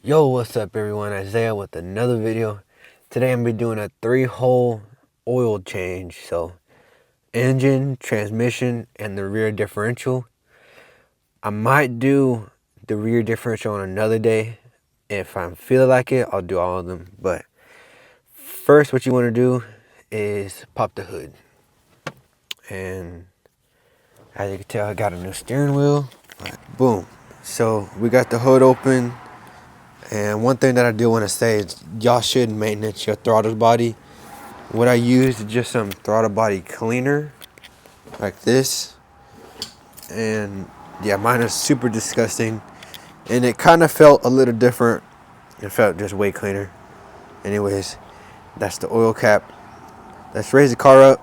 Yo, what's up everyone? Isaiah with another video. Today I'm gonna be doing a 3-hole oil change. So engine, transmission, and the rear differential. I might do the rear differential on another day. If I'm feeling like it, I'll do all of them. But first, what you want to do is pop the hood. And as you can tell, I got a new steering wheel. Boom. So we got the hood open. And one thing that I do want to say is y'all should maintenance your throttle body. What I use is just some throttle body cleaner like this. And yeah, mine is super disgusting. And it kind of felt a little different. It felt just way cleaner. Anyways, that's the oil cap. Let's raise the car up.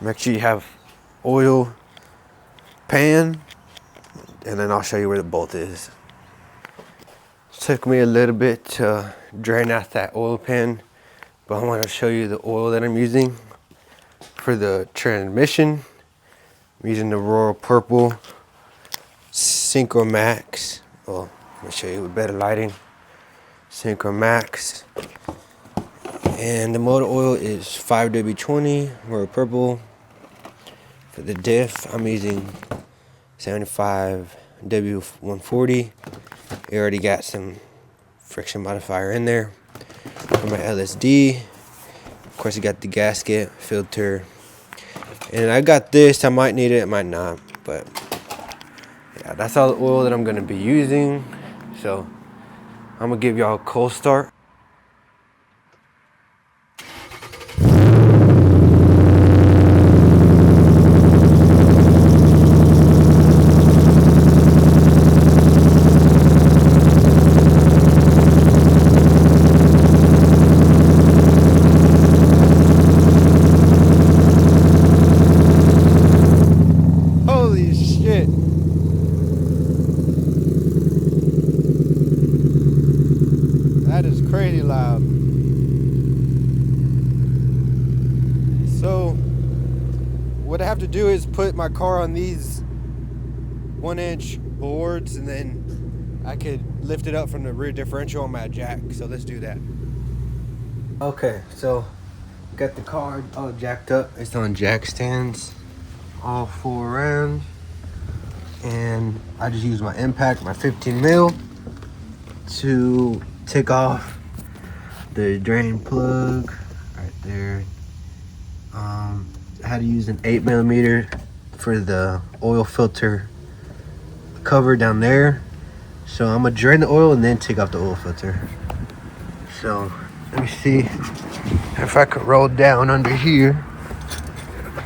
Make sure you have oil pan. And then I'll show you where the bolt is. Took me a little bit to drain out that oil pan, but I want to show you the oil that I'm using for the transmission. I'm using the Royal Purple Synchro Max. Well, let me show you with better lighting. Synchro Max. And the motor oil is 5W20 Royal Purple. For the diff, I'm using 75W140. It already got some friction modifier in there. For my LSD, of course, you got the gasket, filter, and I got this. I might need it, I might not, but yeah, that's all the oil that I'm gonna be using. So I'm gonna give y'all a cold start. Holy shit. That is crazy loud. So what I have to do is put my car on these 1-inch boards, and then I could lift it up from the rear differential on my jack. So let's do that. Okay, so got the car all jacked up. It's on jack stands all 4 around. And I just use my impact, my 15 mil, to take off the drain plug right there. I had to use an 8mm for the oil filter cover down there. So I'm gonna drain the oil and then take off the oil filter. So let me see if I could roll down under here.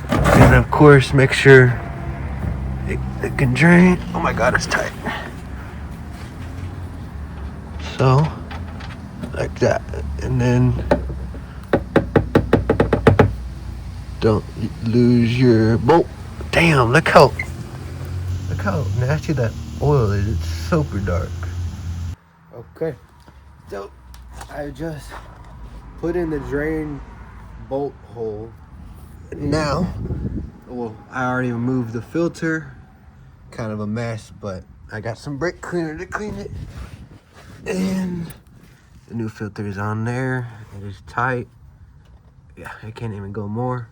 And of course, make sure it can drain. Oh my God, it's tight. So, like that. And then don't lose your bolt. Damn, look how nasty that oil is. It's super dark. Okay, so I just put in the drain bolt hole. Now, well, I already removed the filter. Kind of a mess, but I got some brake cleaner to clean it. And the new filter is on there. It is tight. Yeah, I can't even go more.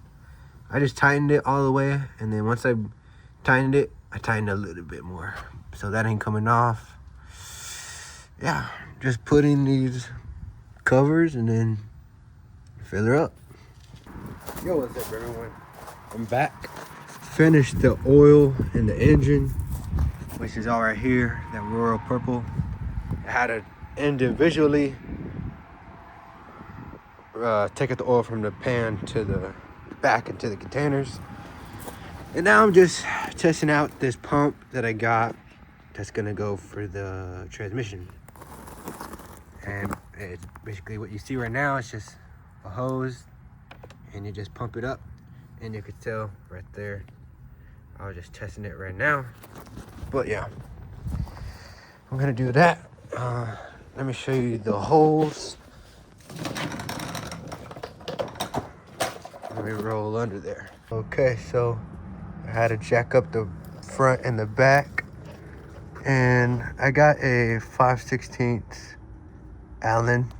I just tightened it all the way, and then once I tightened it, I tightened a little bit more. So that ain't coming off. Yeah, just put in these covers and then fill her up. Yo, what's up everyone? I'm back. Finished the oil in the engine, which is all right here, that Royal Purple. I had to individually take out the oil from the pan to the back into the containers. And now I'm just testing out this pump that I got that's gonna go for the transmission. And it's basically what you see right now. It's just a hose, and you just pump it up, and you could tell right there. I was just testing it right now, but yeah, I'm gonna do that. Let me show you the holes. Let me roll under there. Okay, so I had to jack up the front and the back, and I got a 5/16 Allen.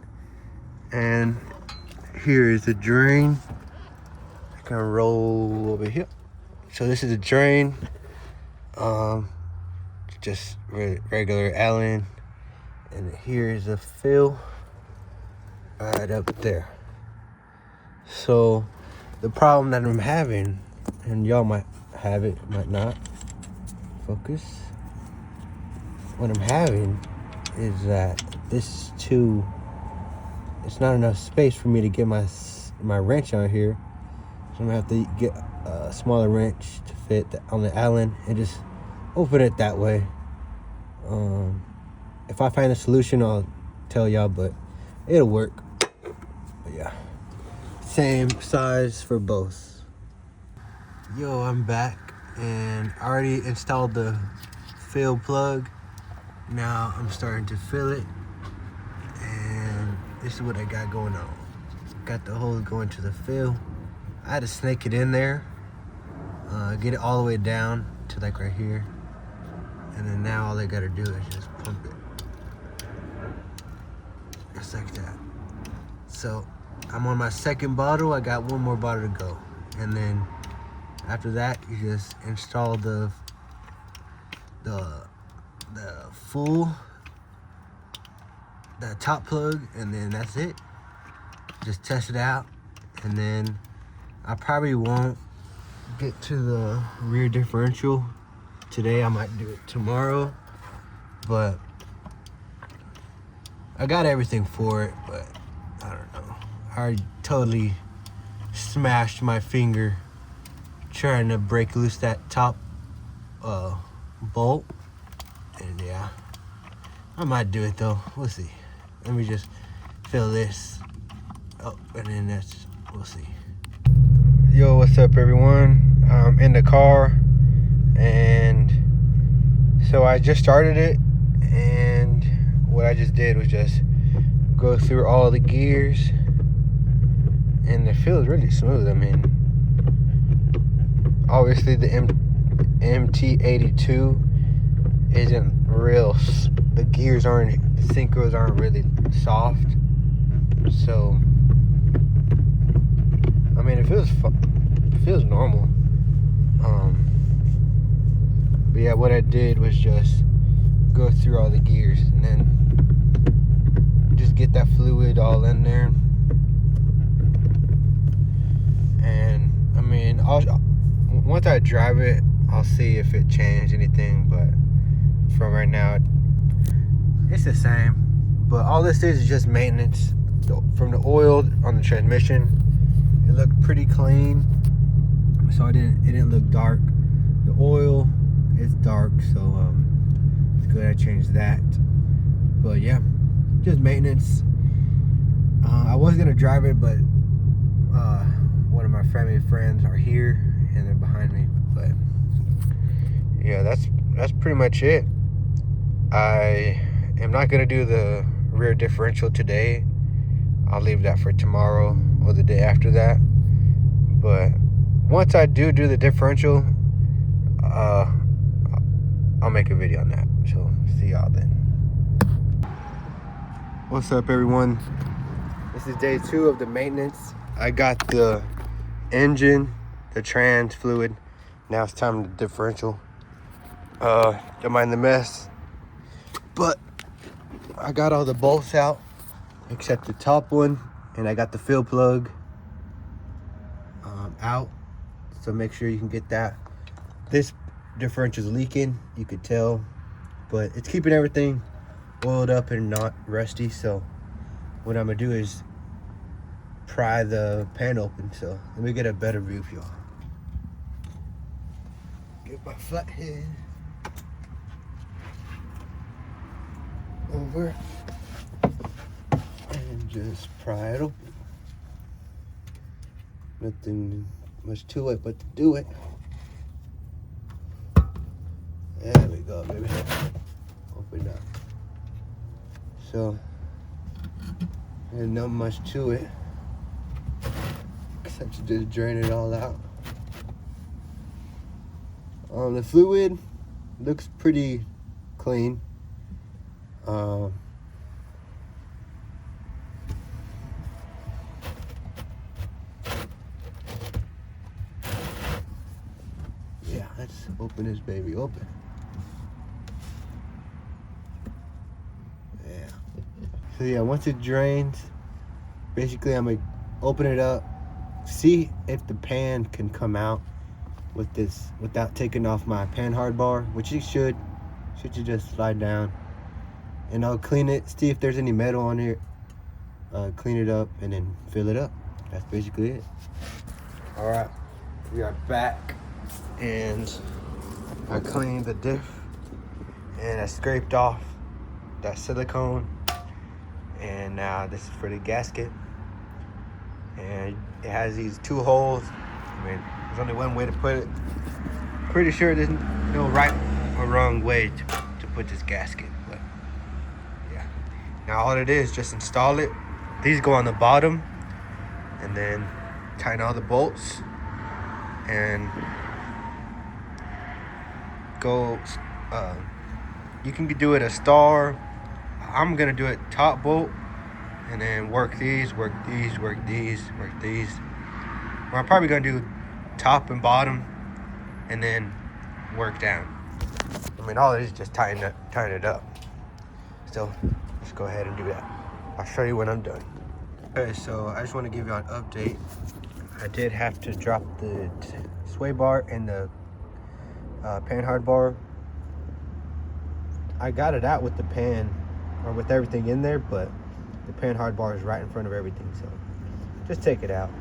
And here is the drain. I can roll over here. So this is the drain. Just regular Allen. And here is the fill right up there. So the problem that I'm having, and y'all might have it, might not. Focus. What I'm having is that this is too, it's not enough space for me to get my wrench on here. So I'm gonna have to get a smaller wrench to fit on the Allen and just open it that way. If I find a solution, I'll tell y'all, but it'll work. But yeah, same size for both. Yo, I'm back, and I already installed the fill plug. Now I'm starting to fill it, and this is what I got going on. Got the hose going to the fill. I had to snake it in there, get it all the way down to like right here, and then now all I gotta do is just pump it. Just like that. So I'm on my second bottle. I got one more bottle to go, and then after that, you just install the top plug, and then that's it. Just test it out, and then I probably won't get to the rear differential today. I might do it tomorrow, but I got everything for it, but I don't know. I already totally smashed my finger trying to break loose that top bolt, and yeah, I might do it though. We'll see. Let me just fill this up, and then we'll see. Yo, what's up everyone? I'm in the car, and so I just started it, and what I just did was just go through all the gears, and it feels really smooth. I mean, obviously the MT82 isn't real, the gears aren't, the synchros aren't really soft, so I mean it feels normal. But yeah, what I did was just go through all the gears and then just get that fluid all in there. And I mean, once I drive it, I'll see if it changed anything, but from right now it's the same. But all this is just maintenance. From the oil on the transmission, it looked pretty clean, so it didn't look dark. The oil is dark, so it's good I changed that. But yeah, just maintenance. I was gonna drive it, but one of my family friends are here and they're behind me. But yeah, that's pretty much it. I am not gonna do the rear differential today. I'll leave that for tomorrow or the day after that. But once I do the differential, I'll make a video on that. So see y'all then. What's up everyone? This is day 2 of the maintenance. I got the engine, the trans fluid. Now it's time to differential. Don't mind the mess, but I got all the bolts out except the top one, and I got the fill plug out, so make sure you can get that. This differential is leaking, you could tell, but it's keeping everything oiled up and not rusty. So what I'm gonna do is pry the pan open, so let me get a better view for y'all. Get my flathead over and just pry it open. Nothing much to it but to do it. There we go, baby. Open up. So there's not much to it except to just drain it all out. The fluid looks pretty clean. open this baby open. Yeah. So yeah, once it drains, basically I'm gonna open it up, see if the pan can come out with this without taking off my pan hard bar, which it should just slide down. And I'll clean it, see if there's any metal on it, clean it up, and then fill it up. That's basically it. All right, we are back, and I cleaned the diff, and I scraped off that silicone, and now this is for the gasket, and it has these 2 holes. I mean, there's only one way to put it. Pretty sure there's no right or wrong way to put this gasket, but yeah. Now all it is, just install it. These go on the bottom, and then tighten all the bolts, and go. You can do it a star. I'm gonna do it top bolt, and then work these, work these, work these, work these. Or I'm probably gonna do top and bottom, and then work down. I mean, all it is just tighten it up. So let's go ahead and do that. I'll show you when I'm done. Okay, so I just want to give you an update. I did have to drop the sway bar and the pan hard bar. I got it out with the pan, or with everything in there, but the pan hard bar is right in front of everything, so just take it out.